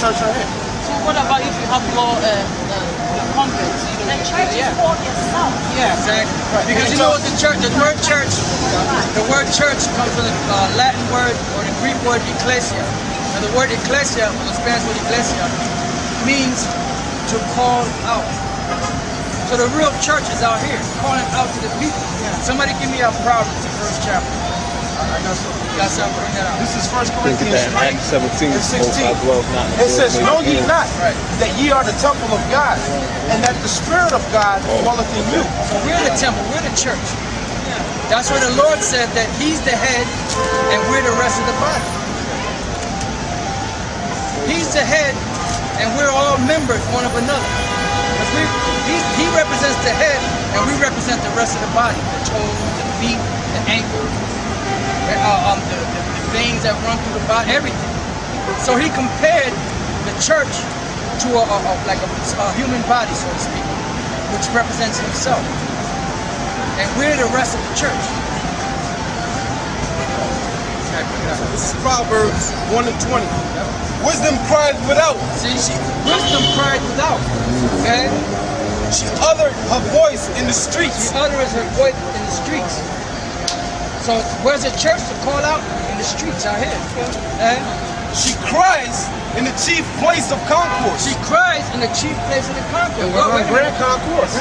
church right here. So what about if you have more convents? The church is for yourself. Yeah, exactly. Right. Because you know what the word church comes from the Latin word or the Greek word ecclesia. And the word ecclesia, or the Spanish word iglesia, means to call out. So the real church is out here, calling out to the people. Yeah. Somebody give me a Proverbs, the first chapter. I got something. You got something? Bring that out. This is 1 Corinthians 3 Acts 17, and 16. It says, know ye not that ye are the temple of God, and that the Spirit of God dwelleth in you. So we're the temple, we're the church. That's where the Lord said that He's the head and we're the rest of the body. He's the head and we're all members one of another. He represents the head and we represent the rest of the body. The toes, the feet, the ankles, the veins that run through the body, everything. So He compared the church to a human body, so to speak, which represents Himself. And we're the rest of the church. This is Proverbs 1 and 20. Wisdom cried without. See, wisdom cried without. Okay? She uttered her voice in the streets. She utters her voice in the streets. So where's the church to call out? In the streets out here. She cries in the chief place of concourse. She cries in the chief place of the concourse. We're on Grand Concourse.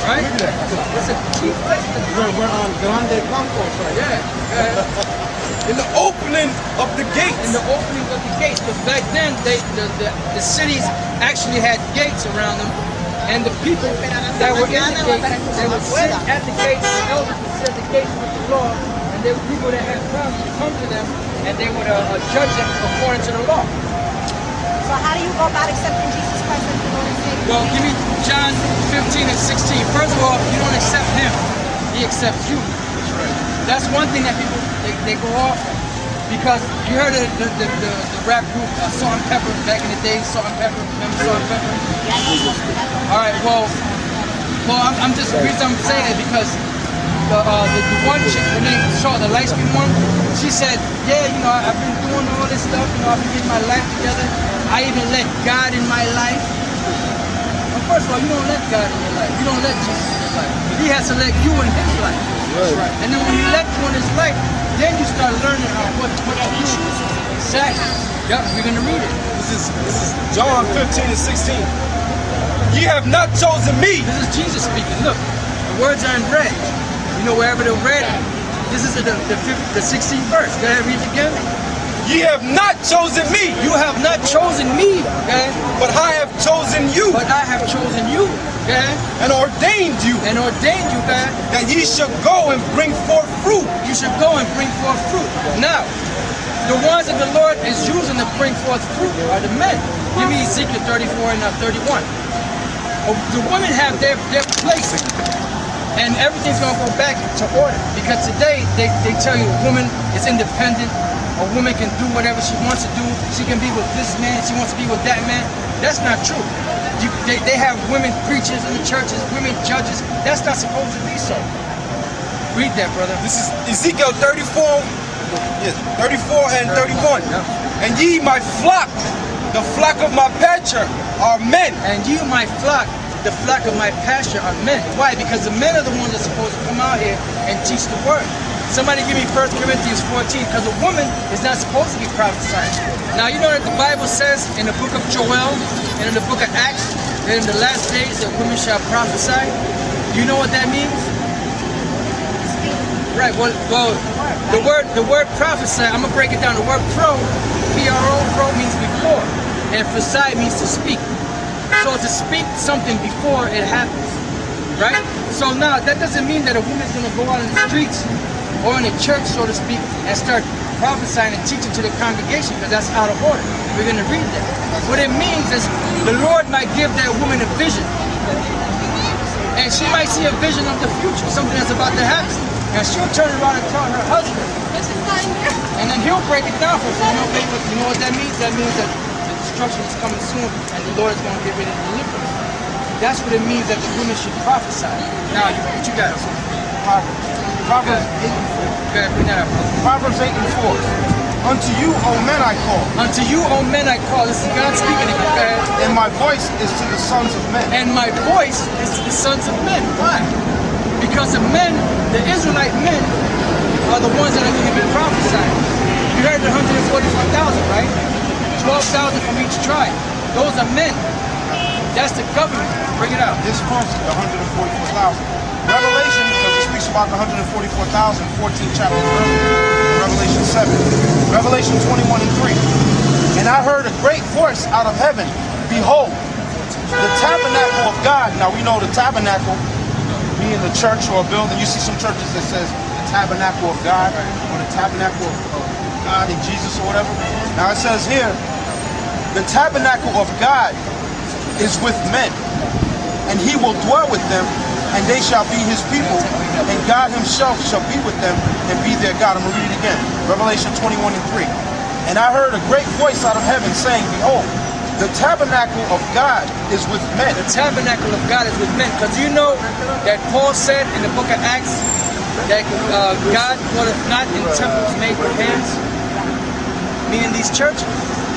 Right? It's a chief place. We're on Grande Concourse right Yeah. In the opening of the gates. In the opening of the gates. But back then, the cities actually had gates around them. And the people that were in the gates, they would sit at the gates, the elders would sit at the gates with the law, and there were people that had problems come to them, and they would judge them according to the law. So how do you go about accepting Jesus Christ as your Lord and Savior? Well, give me John 15 and 16. First of all, you don't accept Him, He accepts you. That's one thing that people, they go off on. Because you heard of the rap group Salt and Pepper back in the day, Salt and Pepper, remember Salt and Pepper? Alright, well, I'm just, the reason I'm saying it because the one chick, her name Shaw, the light-skinned one, she said, yeah, you know, I've been doing all this stuff, you know, I've been getting my life together. I even let God in my life. Well, first of all, you don't let God in your life. You don't let Jesus in your life. He has to let you in His life. Right. And then when He let you in His life, then you start learning what to do. Exactly. Yep, we're going to read it. This is John 15 and 16. Ye have not chosen me. This is Jesus speaking. Look, the words are in red. You know, wherever they're red, this is the 16th verse. Go ahead, read it again. Ye have not chosen me. You have not chosen me, okay? But I have chosen you. But I have chosen you, okay? And ordained you. And ordained you, okay? That ye should go and bring forth fruit. You should go and bring forth fruit. Now, the ones that the Lord is using to bring forth fruit are the men. Give me Ezekiel 34 and 31. The women have their place. And everything's going to go back to order. Because today, they tell you a woman is independent. A woman can do whatever she wants to do. She can be with this man. She wants to be with that man. That's not true. They have women preachers in the churches, women judges. That's not supposed to be so. Read that, brother. This is Ezekiel 34 and 31. And ye, my flock, the flock of my pasture, are men. And ye, my flock, the flock of my pasture, are men. Why? Because the men are the ones that are supposed to come out here and teach the word. Somebody give me 1 Corinthians 14, because a woman is not supposed to be prophesying. Now, you know that the Bible says in the book of Joel and in the book of Acts that in the last days that women shall prophesy. Do you know what that means? Right, well, the word prophesy, I'm going to break it down. The word pro, P-R-O, means before, and phesai means to speak. So to speak something before it happens, right? So now, that doesn't mean that a woman's going to go out in the streets or in a church, so to speak, and start prophesying and teaching to the congregation, because that's out of order. We're going to read that. What it means is the Lord might give that woman a vision. And she might see a vision of the future, something that's about to happen. And she'll turn around and tell her husband. And then he'll break it down for her. You know what that means? That means that the destruction is coming soon, and the Lord is going to get ready to deliver us. That's what it means that the women should prophesy. Now, what you got? Proverbs 8 and 4. Okay, bring that up. Proverbs 8 and 4. Unto you, O men, I call. Unto you, O men, I call. This is God speaking again. Go ahead. And my voice is to the sons of men. And my voice is to the sons of men. Why? Because the men, the Israelite men, are the ones that are going to be prophesying. You heard the 144,000, right? 12,000 from each tribe. Those are men. That's the government. Bring it out. This verse, the 144,000. Revelation, because it speaks about the 144,000, 14 chapters earlier. Revelation 7. Revelation 21 and 3. And I heard a great voice out of heaven. Behold, the tabernacle of God. Now we know the tabernacle being the church or a building. You see some churches that says the tabernacle of God or the tabernacle of God and Jesus or whatever. Now it says here, the tabernacle of God is with men, and he will dwell with them, and they shall be his people, and God himself shall be with them and be their God. I'm going to read it again. Revelation 21 and 3. And I heard a great voice out of heaven saying, behold, the tabernacle of God is with men. The tabernacle of God is with men. Because you know that Paul said in the book of Acts that God dwelleth not in temples made with hands, meaning these churches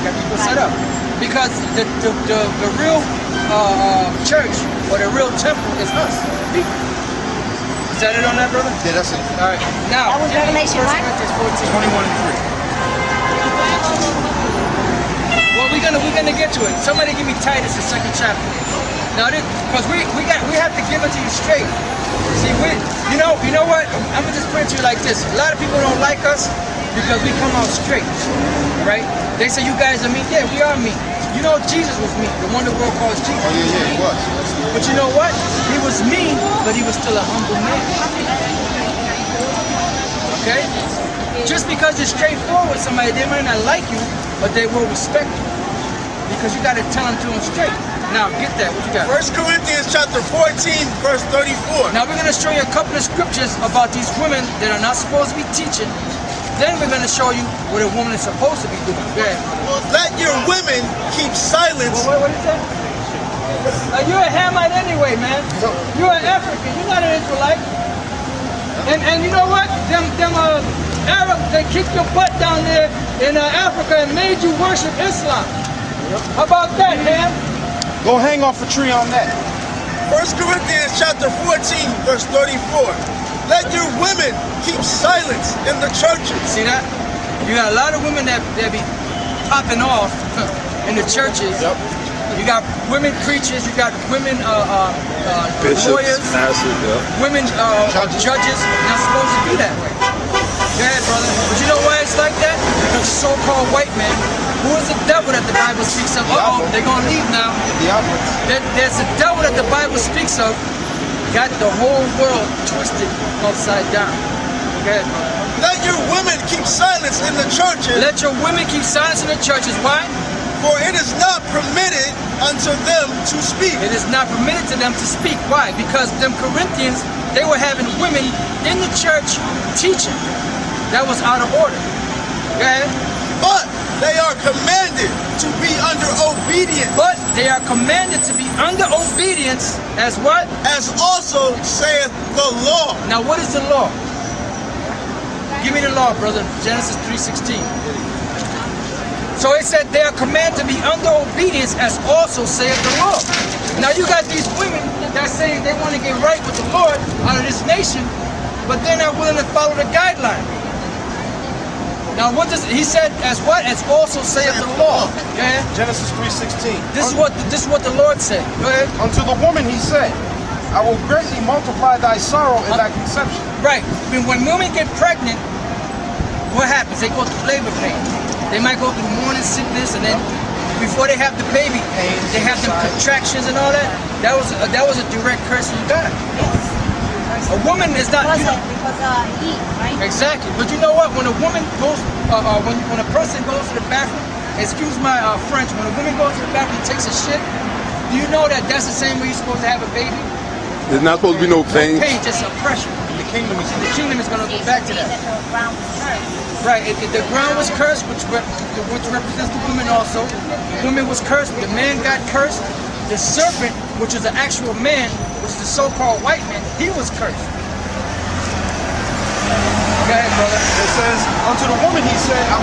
that people set up. Because the real church or the real temple is us, people. Is that it on that, brother? Yeah, that's it. All right. Now, That was Revelation 1 what? Corinthians 14. 21 and 3. Well, we're gonna get to it. Somebody give me Titus, the 2nd chapter. Now, because we have to give it to you straight. See, you know what? I'm gonna just put it to you like this. A lot of people don't like us because we come out straight, right? They say you guys are mean. Yeah, we are mean. You know, Jesus was mean. The one the world calls Jesus. Oh yeah, he was. But you know what? He was mean, but he was still a humble man. Okay? Just because you're straightforward with somebody, they might not like you, but they will respect you. Because you got to tell them to them straight. Now, get that. What you got? 1 Corinthians chapter 14, verse 34. Now, we're going to show you a couple of scriptures about these women that are not supposed to be teaching. Then we're going to show you what a woman is supposed to be doing. Go ahead. Let your women keep silence. What is that? You're a Hamite anyway, man. You're an African. You're not an Israelite. And you know what? Them Arabs, they kicked your butt down there in Africa and made you worship Islam. How about that, man? Go hang off a tree on that. 1 Corinthians chapter 14, verse 34. Let your women keep silence in the churches. See that? You got a lot of women that be popping off in the churches. Yep. You got women preachers, you got women Bishops, lawyers, pastors, women judges. Not supposed to be that way. Go ahead, brother. But you know why it's like that? Because the so-called white man, who is the devil that the Bible speaks of? Uh-oh, they're going to leave now. There's a devil that the Bible speaks of, got the whole world twisted upside down. Go ahead, brother. Let your women keep silence in the churches. Let your women keep silence in the churches. Why? For it is not permitted unto them to speak. It is not permitted to them to speak. Why? Because them Corinthians, they were having women in the church teaching. That was out of order. Go ahead. But they are commanded to be under obedience. But they are commanded to be under obedience as what? As also saith the law. Now what is the law? Give me the law, brother. Genesis 3:16. So it said they are commanded to be under obedience as also saith the law. Now you got these women that say they want to get right with the Lord out of this nation, but they're not willing to follow the guideline. Now what does he said as what? As also saith the law. Okay? Genesis 3:16. This is what the Lord said. Go ahead. Unto the woman he said, I will greatly multiply thy sorrow and thy conception. Right. When women get pregnant, what happens? They go through labor pain. They might go through morning sickness, and then before they have the baby, they have them contractions and all that. That was a direct curse from God. A woman is not. Because heat, right? Exactly. But you know what? When a woman goes, when a person goes to the bathroom, excuse my French, when a woman goes to the bathroom and takes a shit, do you know that that's the same way you're supposed to have a baby? There's not supposed to be no pain. No pain, just oppression. The kingdom is going to go back to that. The ground was cursed. Right. The ground was cursed, which represents the woman also. The woman was cursed. The man got cursed. The serpent, which is an actual man, which is the so-called white man, he was cursed. Go ahead, brother. It says, unto the woman he said, I